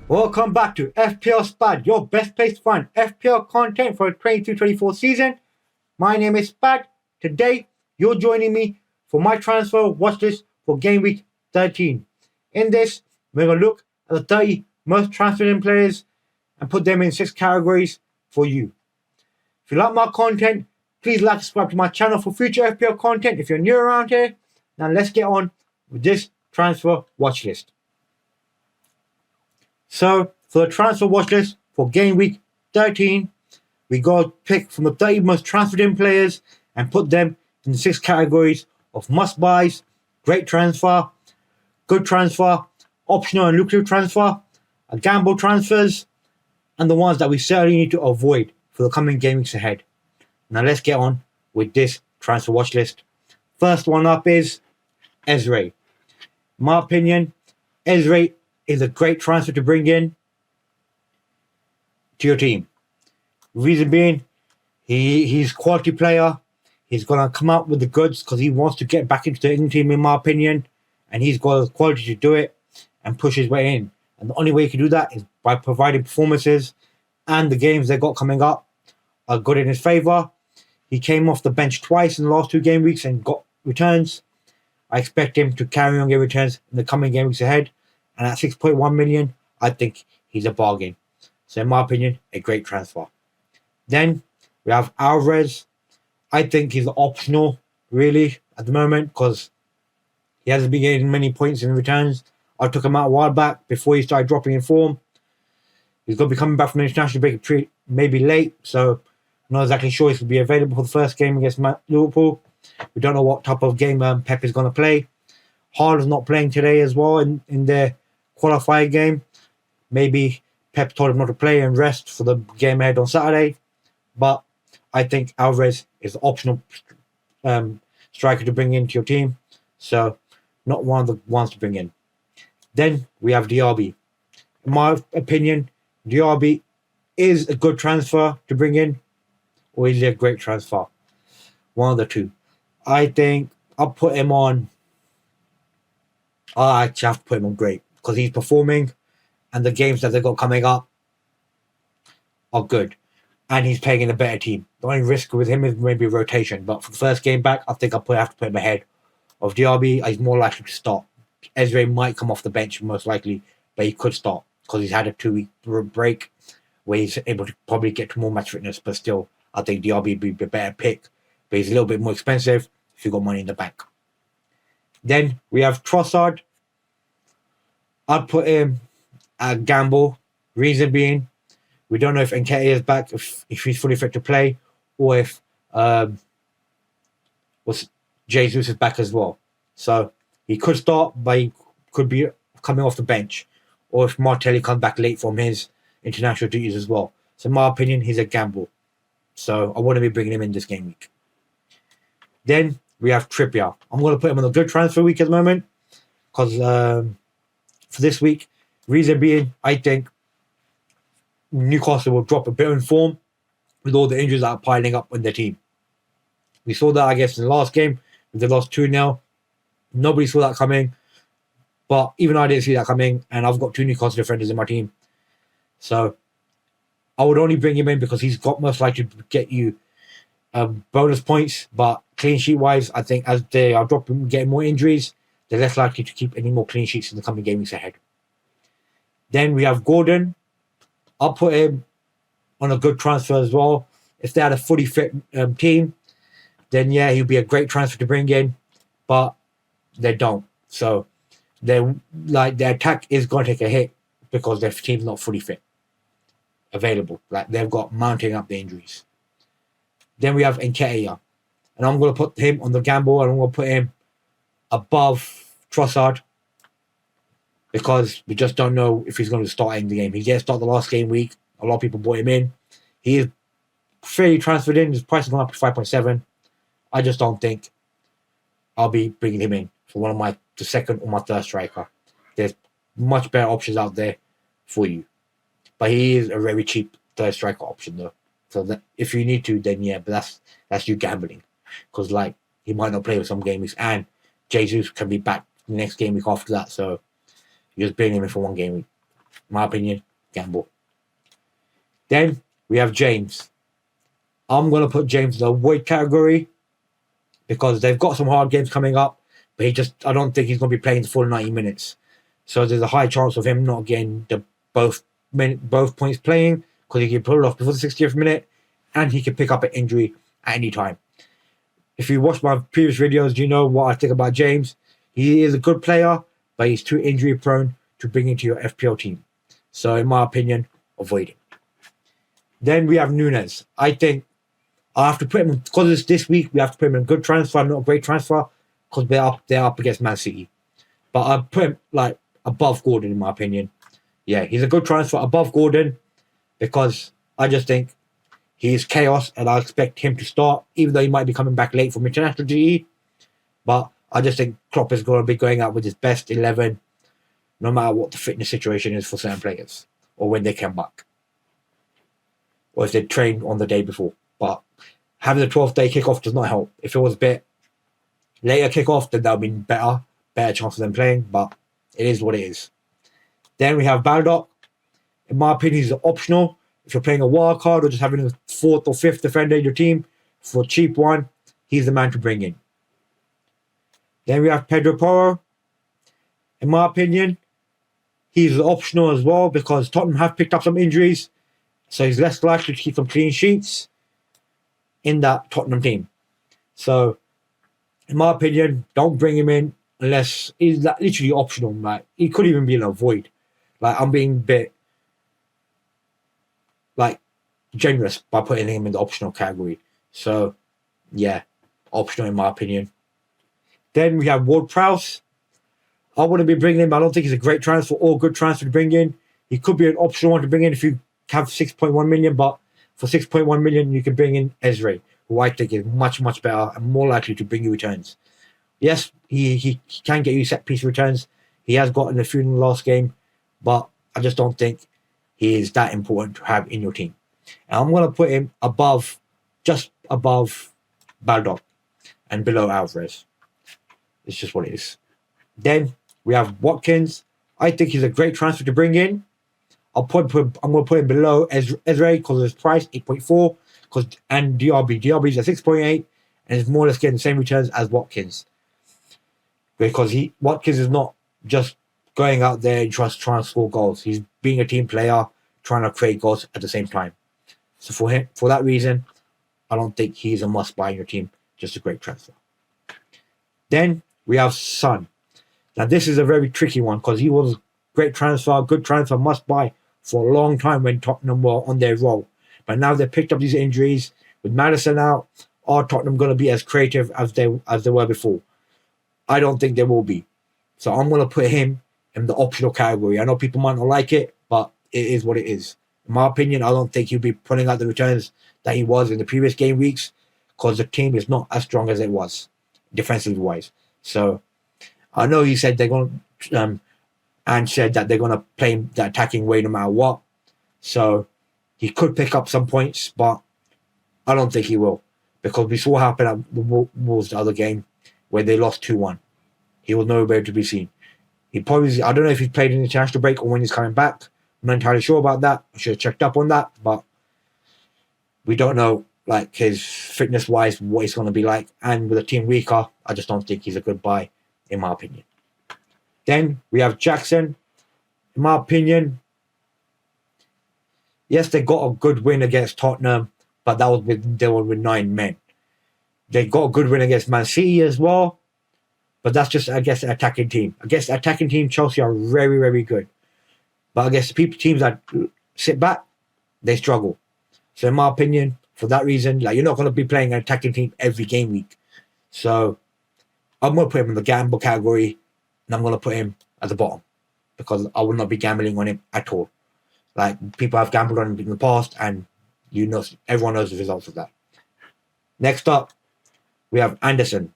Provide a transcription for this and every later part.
Welcome back to FPL Spad, your best place to find FPL content for the 22-24 season. My name is Spad. Today, you're joining me for my transfer watch list for Gameweek 13. In this, we're going to look at the 30 most transferred in players and put them in 6 categories for you. If you like my content, please like and subscribe to my channel for future FPL content if you're new around here. Now let's get on with this transfer watch list. So, for the transfer watch list for Game Week 13, we got to pick from the 30 most transferred in players and put them in the 6 categories of must buys, great transfer, good transfer, optional and lucrative transfer, a gamble transfers, and the ones that we certainly need to avoid for the coming game weeks ahead. Now, let's get on with this transfer watch list. First one up is Ezra. In my opinion, Ezra is a great transfer to bring in to your team. Reason being, he's a quality player. He's going to come out with the goods because he wants to get back into the England team, in my opinion. And he's got the quality to do it and push his way in. And the only way he can do that is by providing performances. And the games they got coming up are good in his favour. He came off the bench twice in the last 2 game weeks and got returns. I expect him to carry on getting returns in the coming game weeks ahead. And at 6.1 million, I think he's a bargain. So in my opinion, a great transfer. Then we have Alvarez. I think he's optional, really, at the moment, because he hasn't been getting many points in returns. I took him out a while back before he started dropping in form. He's going to be coming back from the international break maybe late, so I'm not exactly sure he's going to be available for the first game against Liverpool. We don't know what type of game Pep is going to play. Haaland's not playing today as well in their qualifier game. Maybe Pep told him not to play and rest for the game ahead on Saturday. But I think Alvarez is the optional striker to bring into your team. So not one of the ones to bring in. Then we have DRB. In my opinion, DRB is a good transfer to bring in, or is he a great transfer? One of the two. I think I'll put him on. I actually have to put him on great because he's performing and the games that they've got coming up are good. And he's playing in a better team. The only risk with him is maybe rotation. But for the first game back, I think I'll have to put him ahead of DRB. He's more likely to start. Ezra might come off the bench most likely, but he could start because he's had a 2-week break where he's able to probably get to more match fitness. But still, I think DRB would be a better pick. But he's a little bit more expensive if you've got money in the bank. Then we have Trossard. I'd put him at gamble. Reason being, we don't know if Nketiah is back, if he's fully fit to play, or if Jesus is back as well. So he could start, but he could be coming off the bench, or if Martelli comes back late from his international duties as well. So in my opinion, he's a gamble. So I wouldn't be bringing him in this game week. Then we have Trippier. I'm going to put him on a good transfer week at the moment because for this week, reason being, I think Newcastle will drop a bit in form with all the injuries that are piling up on their team. We saw that, I guess, in the last game with the lost 2-0. Nobody saw that coming, but even I didn't see that coming, and I've got 2 Newcastle defenders in my team. So I would only bring him in because he's got most likely to get you bonus points, but clean sheet wise, I think as they are dropping, getting more injuries, they're less likely to keep any more clean sheets in the coming game weeks ahead. Then we have Gordon. I'll put him on a good transfer as well. If they had a fully fit team, then yeah, he'll be a great transfer to bring in, but they don't. So their attack is going to take a hit because their team's not fully fit available. Like they've got mounting up the injuries. Then we have Nketiah, and I'm going to put him on the gamble, and I'm going to put him above Trossard because we just don't know if he's going to start in the game. He didn't start the last game week. A lot of people bought him in. He is fairly transferred in. His price has gone up to 5.7. I just don't think I'll be bringing him in for the second or my third striker. There's much better options out there for you. But he is a very cheap third striker option though. So that if you need to, then yeah, but that's you gambling. Because he might not play with some game weeks, and Jesus can be back the next game week after that. So you just bring him in for one game week. In my opinion, gamble. Then we have James. I'm going to put James in the avoid category because they've got some hard games coming up, but I don't think he's going to be playing the full 90 minutes. So there's a high chance of him not getting the both points playing because he can pull it off before the 60th minute and he can pick up an injury at any time. If you watch my previous videos, you know what I think about James. He is a good player, but he's too injury prone to bring into your FPL team. So in my opinion, avoid him. Then we have Nunes. I think I have to put him, because it's this week, we have to put him in a good transfer, not a great transfer, because they're up against Man City. But I put him like above Gordon in my opinion. Yeah, he's a good transfer above Gordon because I just think he's chaos and I expect him to start, even though he might be coming back late from international duty. But I just think Klopp is going to be going out with his best 11, no matter what the fitness situation is for certain players or when they come back. Or if they train on the day before. But having the 12th day kickoff does not help. If it was a bit later kickoff, then that would be better chance of them playing, but it is what it is. Then we have Baldock. In my opinion, he's optional. If you're playing a wild card or just having a 4th or 5th defender in your team for a cheap one, he's the man to bring in. Then we have Pedro Porro. In my opinion, he's optional as well because Tottenham have picked up some injuries, so he's less likely to keep some clean sheets in that Tottenham team. So, in my opinion, don't bring him in unless he's like literally optional. Like he could even be in a void. Like I'm being a bit like generous by putting him in the optional category. So, yeah, optional in my opinion. Then we have Ward-Prowse. I wouldn't be bringing him. I don't think he's a great transfer or good transfer to bring in. He could be an optional one to bring in if you have 6.1 million, but for 6.1 million, you can bring in Ezri, who I think is much, much better and more likely to bring you returns. Yes, he can get you set piece returns. He has gotten a few in the last game, but I just don't think he is that important to have in your team. And I'm going to put him just above Baldock and below Alvarez. It's just what it is. Then we have Watkins. I think he's a great transfer to bring in. I'm going to put him below Ezra because of his price, 8.4, and DRB. DRB is at 6.8, and it's more or less getting the same returns as Watkins. Because Watkins is not just going out there and trying to score goals. He's being a team player, trying to create goals at the same time. So for that reason, I don't think he's a must-buy in your team. Just a great transfer. Then we have Son. Now this is a very tricky one because he was a great transfer, good transfer, must-buy for a long time when Tottenham were on their roll. But now they've picked up these injuries. With Maddison out, are Tottenham going to be as creative as they were before? I don't think they will be. So I'm going to put him in the optional category. I know people might not like it, but it is what it is. In my opinion, I don't think he'll be putting out the returns that he was in the previous game weeks because the team is not as strong as it was, defensively wise. So I know he said they're going to, and said that they're going to play the attacking way no matter what. So he could pick up some points, but I don't think he will because we saw what happened at the Wolves the other game where they lost 2-1. He was nowhere to be seen. I don't know if he's played in the international break or when he's coming back. I'm not entirely sure about that. I should have checked up on that, but we don't know like his fitness wise what he's going to be like. And with a team weaker, I just don't think he's a good buy, in my opinion. Then we have Jackson. In my opinion, yes, they got a good win against Tottenham, but they were with 9 men. They got a good win against Man City as well, but that's just against the attacking team. Against the attacking team, Chelsea are very, very good. But against the teams that sit back, they struggle. So in my opinion, for that reason, like you're not going to be playing an attacking team every game week. So I'm going to put him in the gamble category, and I'm going to put him at the bottom because I will not be gambling on him at all. Like people have gambled on him in the past, and everyone knows the results of that. Next up, we have Anderson.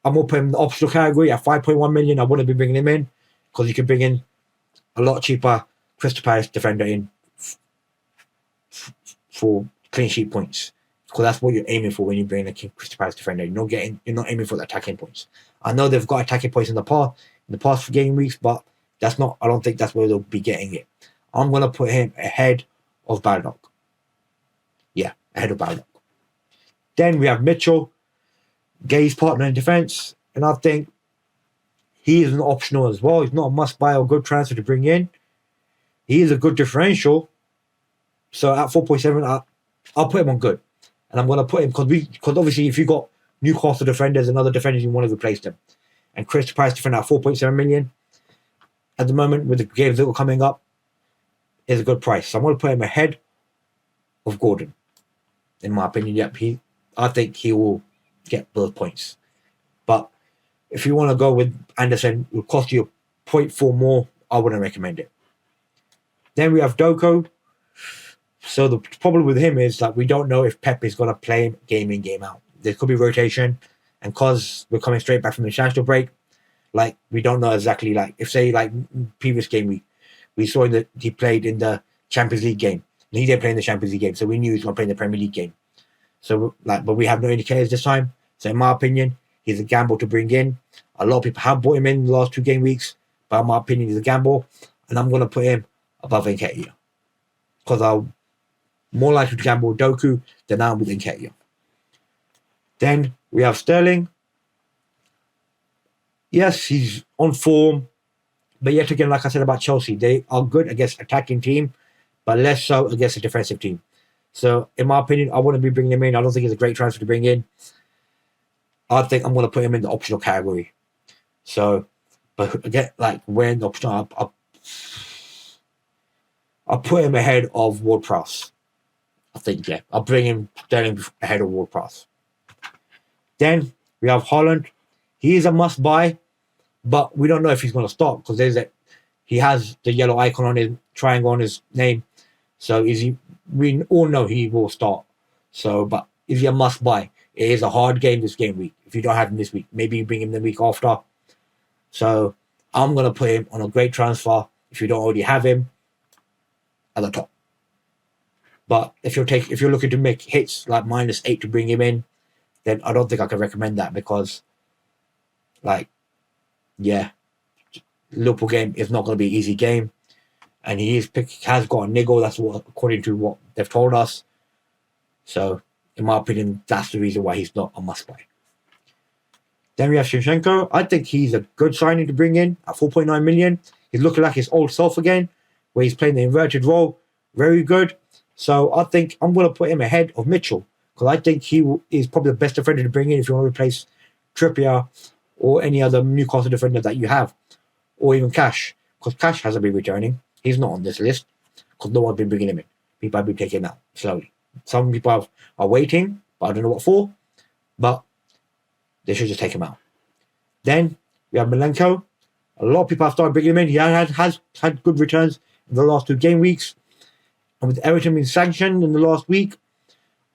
I'm going to put him in the optional category at 5.1 million. I wouldn't be bringing him in because you can bring in a lot cheaper Crystal Palace defender in for clean sheet points because that's what you're aiming for when you bring in a Crystal Palace defender. You're not aiming for the attacking points. I know they've got attacking points in the past game weeks, but I don't think that's where they'll be getting it. I'm going to put him ahead of Baldock. Yeah, ahead of Baldock. Then we have Mitchell, Gay's partner in defence, and I think he is an optional as well. He's not a must-buy or good transfer to bring in. He is a good differential. So at 4.7, I'll put him on good. And I'm going to put him because obviously if you've got Newcastle defenders and other defenders, you want to replace them. And Chris Price defender at 4.7 million at the moment with the games that were coming up is a good price. So I'm going to put him ahead of Gordon. In my opinion, yep, I think he will get both points. But if you want to go with Anderson, it will cost you 0.4 more. I wouldn't recommend it. Then we have Doko. So the problem with him is that we don't know if Pep is going to play him game in, game out. There could be rotation. And because we're coming straight back from the international break, like, we don't know exactly, like, if, say, like, previous game week, we saw that he played in the Champions League game. And he didn't play in the Champions League game, so we knew he was going to play in the Premier League game. So, like, but we have no indicators this time. So in my opinion, he's a gamble to bring in. A lot of people have bought him in the last 2 game weeks, but in my opinion, he's a gamble. And I'm going to put him above Nketiah. Because I'm more likely to gamble with Doku than I am with Nketiah. Then we have Sterling. Yes, he's on form. But yet again, like I said about Chelsea, they are good against attacking team, but less so against a defensive team. So, in my opinion, I wouldn't be bringing him in. I don't think he's a great transfer to bring in. I think I'm going to put him in the optional category. So, but again, like, when the optional, I'll put him ahead of Ward-Prowse. I think, yeah. I'll bring him Sterling ahead of Ward-Prowse. Then we have Haaland. He is a must-buy, but we don't know if he's going to start because he has the yellow icon on his triangle on his name. So we all know he will start. So, but is he a must-buy? It is a hard game this game week. If you don't have him this week, maybe you bring him the week after. So I'm going to put him on a great transfer if you don't already have him at the top. But if you're looking to make hits like -8 to bring him in, then I don't think I can recommend that because, like, yeah, Liverpool game is not going to be an easy game, and he has got a niggle. That's what, according to what they've told us. So, in my opinion, that's the reason why he's not a must-buy. Then we have Shinchenko. I think he's a good signing to bring in at 4.9 million. He's looking like his old self again, where he's playing the inverted role. Very good. So I think I'm going to put him ahead of Mitchell because I think he is probably the best defender to bring in if you want to replace Trippier or any other Newcastle defender that you have, or even Cash, because Cash hasn't been returning. He's not on this list because no one's been bringing him in. People have been taking him out slowly. Some people are waiting, but I don't know what for. But they should just take him out. Then we have Milenko. A lot of people have started bringing him in. He has had good returns in the last 2 game weeks. And with Everton being sanctioned in the last week,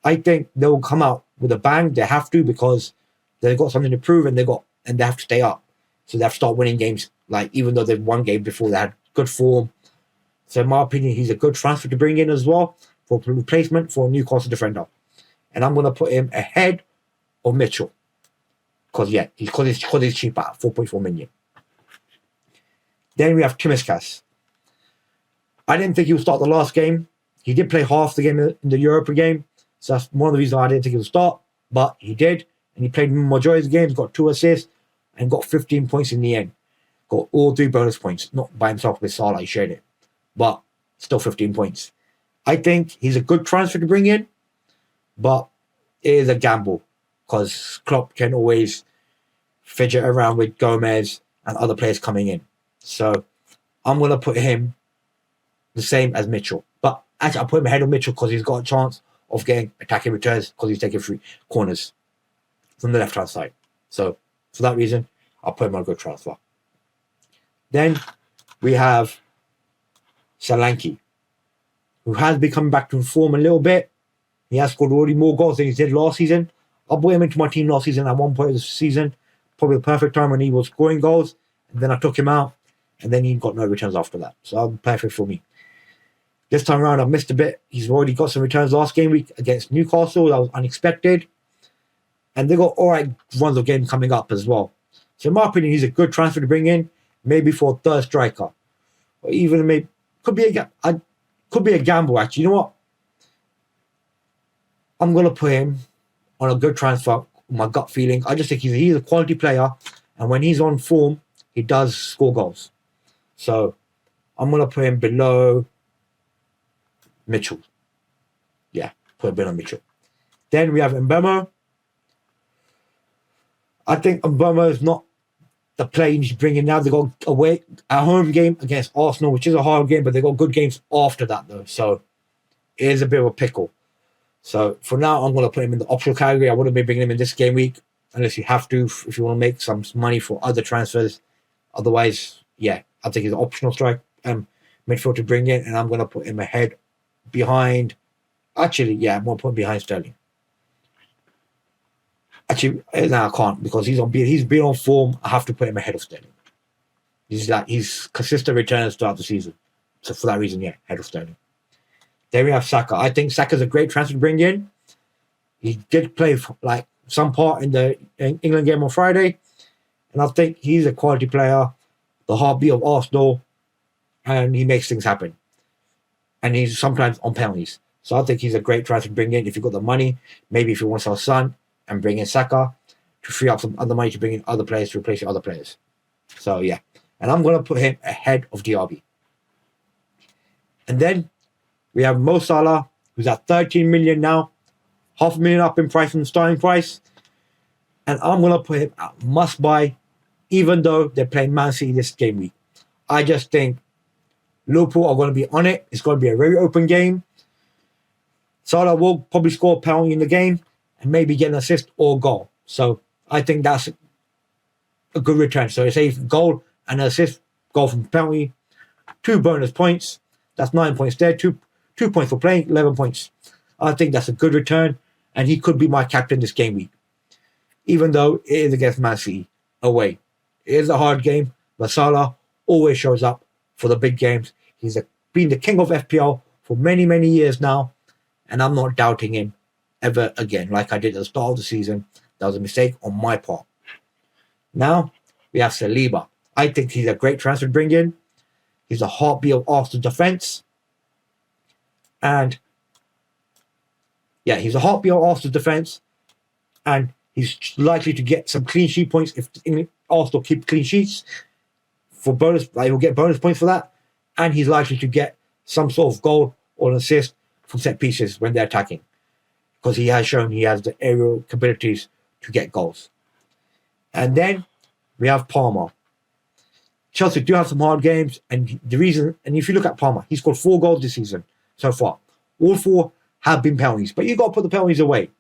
I think they will come out with a bang. They have to because they've got something to prove and they have to stay up. So they have to start winning games. Like, even though they've won game before, they had good form. So in my opinion, he's a good transfer to bring in as well for replacement for a Newcastle defender. And I'm going to put him ahead of Mitchell. Because he's cheap at 4.4 million. Then we have Timiskas. I didn't think he would start the last game. He did play half the game in the Europa game. So that's one of the reasons why I didn't think he would start. But he did. And he played majority of the games, got 2 assists, and got 15 points in the end. Got all 3 bonus points. Not by himself with Salah, he shared it. But still 15 points. I think he's a good transfer to bring in. But it is a gamble. Because Klopp can always fidget around with Gomez and other players coming in. So I'm going to put him the same as Mitchell. But actually, I'll put him ahead of Mitchell because he's got a chance of getting attacking returns because he's taking 3 corners from the left-hand side. So for that reason, I'll put him on a good transfer. Then we have Solanke, who has been coming back to form a little bit. He has scored already more goals than he did last season. I brought him into my team last season at one point of the season, probably the perfect time when he was scoring goals. And then I took him out, and then he got no returns after that. So that was perfect for me. This time around, I've missed a bit. He's already got some returns last game week against Newcastle. That was unexpected. And they got all right runs of games coming up as well. So in my opinion, he's a good transfer to bring in, maybe for a third striker. or even maybe could be a gamble. Actually, you know what? I'm gonna put him on a good transfer. My gut feeling. I just think he's a quality player, and when he's on form, he does score goals. So I'm gonna put him below Mitchell. Yeah, put him below Mitchell. Then we have Mbemo. I think Mbemo is not the player you need to bring in now. They got a home game against Arsenal, which is a hard game, but they got good games after that though. So it is a bit of a pickle. So for now, I'm going to put him in the optional category. I wouldn't be bringing him in this game week unless you have to, if you want to make some money for other transfers. Otherwise, yeah, I think he's an optional midfield to bring in, and I'm going to put him behind. Actually, yeah, I'm going to put him behind Sterling. Actually, no, I can't because he's been on form. I have to put him ahead of Sterling. He's consistent returners throughout the season. So for that reason, yeah, ahead of Sterling. Then we have Saka. I think Saka's a great transfer to bring in. He did play some part in the England game on Friday, and I think he's a quality player, the heartbeat of Arsenal, and he makes things happen. And he's sometimes on penalties. So I think he's a great transfer to bring in if you've got the money. Maybe if you want to sell Son and bring in Saka to free up some other money to bring in other players to replace your other players. So yeah. And I'm going to put him ahead of DRB. And then we have Mo Salah, who's at 13 million now, $500,000 up in price from the starting price. And I'm going to put him at must buy, even though they're playing Man City this game week. I just think Liverpool are going to be on it. It's going to be a very open game. Salah will probably score a penalty in the game and maybe get an assist or a goal. So I think that's a good return. So it's a goal and an assist, goal from penalty, 2 bonus points. That's 9 points there. 2 points for playing, 11 points. I think that's a good return, and he could be my captain this game week, even though it is against Man City away. It is a hard game, but Salah always shows up for the big games. He's been the king of FPL for many, many years now, and I'm not doubting him ever again like I did at the start of the season. That was a mistake on my part. Now, we have Saliba. I think he's a great transfer to bring in. He's a heartbeat of Arsenal defence. And yeah, he's a heartbeat of Arsenal defence. And he's likely to get some clean sheet points if Arsenal keep clean sheets. For bonus, he'll get bonus points for that. And he's likely to get some sort of goal or an assist from set pieces when they're attacking. Because he has shown he has the aerial abilities to get goals. And then we have Palmer. Chelsea do have some hard games, and if you look at Palmer, he scored 4 goals this season so far. All 4 have been penalties, but you got to put the penalties away.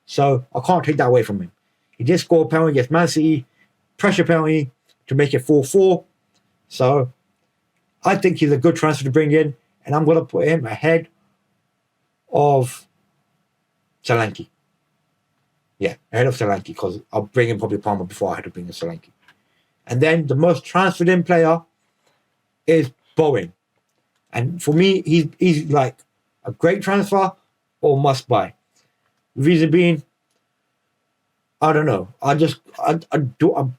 So I can't take that away from him. He did score a penalty against Man City, pressure penalty to make it 4-4. So I think he's a good transfer to bring in, and I'm going to put him ahead of Solanke. Yeah, ahead of Solanke, because I'll bring in probably Palmer before I had to bring in Solanke. And then the most transferred in player is Bowen. And for me, he's like a great transfer or must buy. Reason being, I don't know. I'm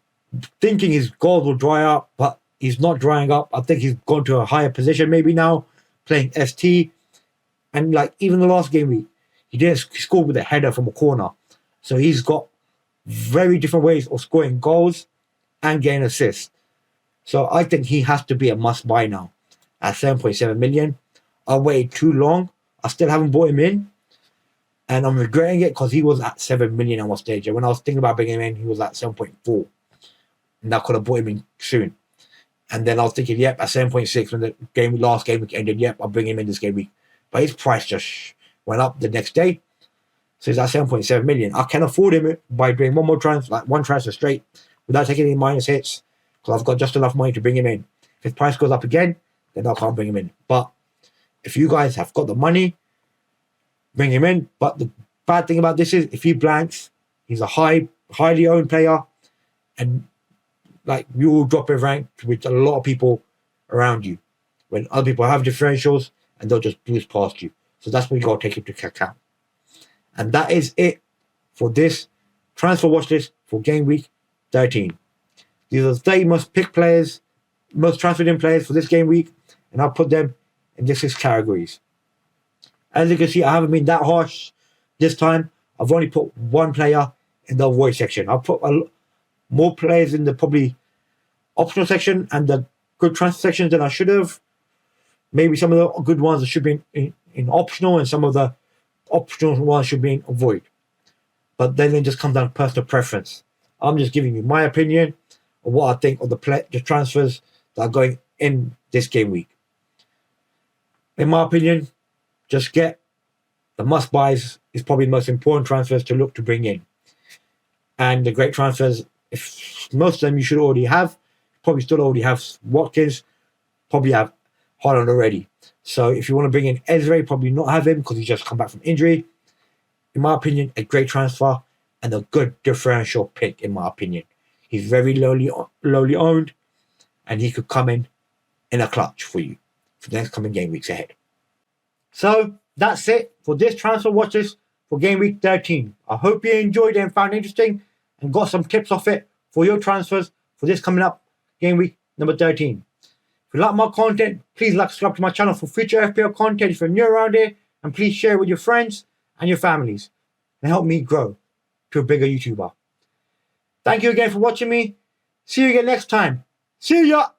thinking his goals will dry up, but he's not drying up. I think he's gone to a higher position maybe now, playing ST. And like even the last game week, he scored with a header from a corner. So he's got very different ways of scoring goals and getting assists. So I think he has to be a must buy now at 7.7 million. I waited too long. I still haven't bought him in. And I'm regretting it because he was at 7 million at one stage. And when I was thinking about bringing him in, he was at 7.4. And I could have bought him in soon. And then I was thinking, yep, at 7.6 when the last game week ended, yep, I'll bring him in this game week. But his price just went up the next day. So he's at 7.7 million. I can afford him by doing one transfer straight without taking any minus hits because I've got just enough money to bring him in. If his price goes up again, then I can't bring him in. But if you guys have got the money, bring him in. But the bad thing about this is if he blanks, he's a highly owned player, and like you will drop in rank with a lot of people around you when other people have differentials and they'll just boost past you. So that's what you got to take into account. And that is it for this transfer watch list for game week 13. These are the 30 must pick players most transferred in players for this game week, and I'll put them in these 6 categories. As you can see, I haven't been that harsh this time. I've only put one player in the avoid section. I've put more players in the probably optional section and the good transfer sections than I should have. Maybe some of the good ones should be in optional, and some of the optional ones should be in avoid. But then it just comes down to personal preference. I'm just giving you my opinion of what I think of the transfers that are going in this game week. In my opinion, just get the must-buys is probably the most important transfers to look to bring in. And the great transfers, if most of them you should already have, probably still already have Watkins, probably have Haaland already. So if you want to bring in Ezra, probably not have him because he's just come back from injury. In my opinion, a great transfer and a good differential pick, in my opinion. He's very lowly owned, and he could come in a clutch for you for the next coming game weeks ahead. So that's it for this transfer watch list for game week 13. I hope you enjoyed it and found it interesting and got some tips off it for your transfers for this coming up game week number 13. If you like my content, please like and subscribe to my channel for future FPL content if you're new around here, and please share it with your friends and your families and help me grow to a bigger YouTuber. Thank you again for watching me. See you again next time. See ya!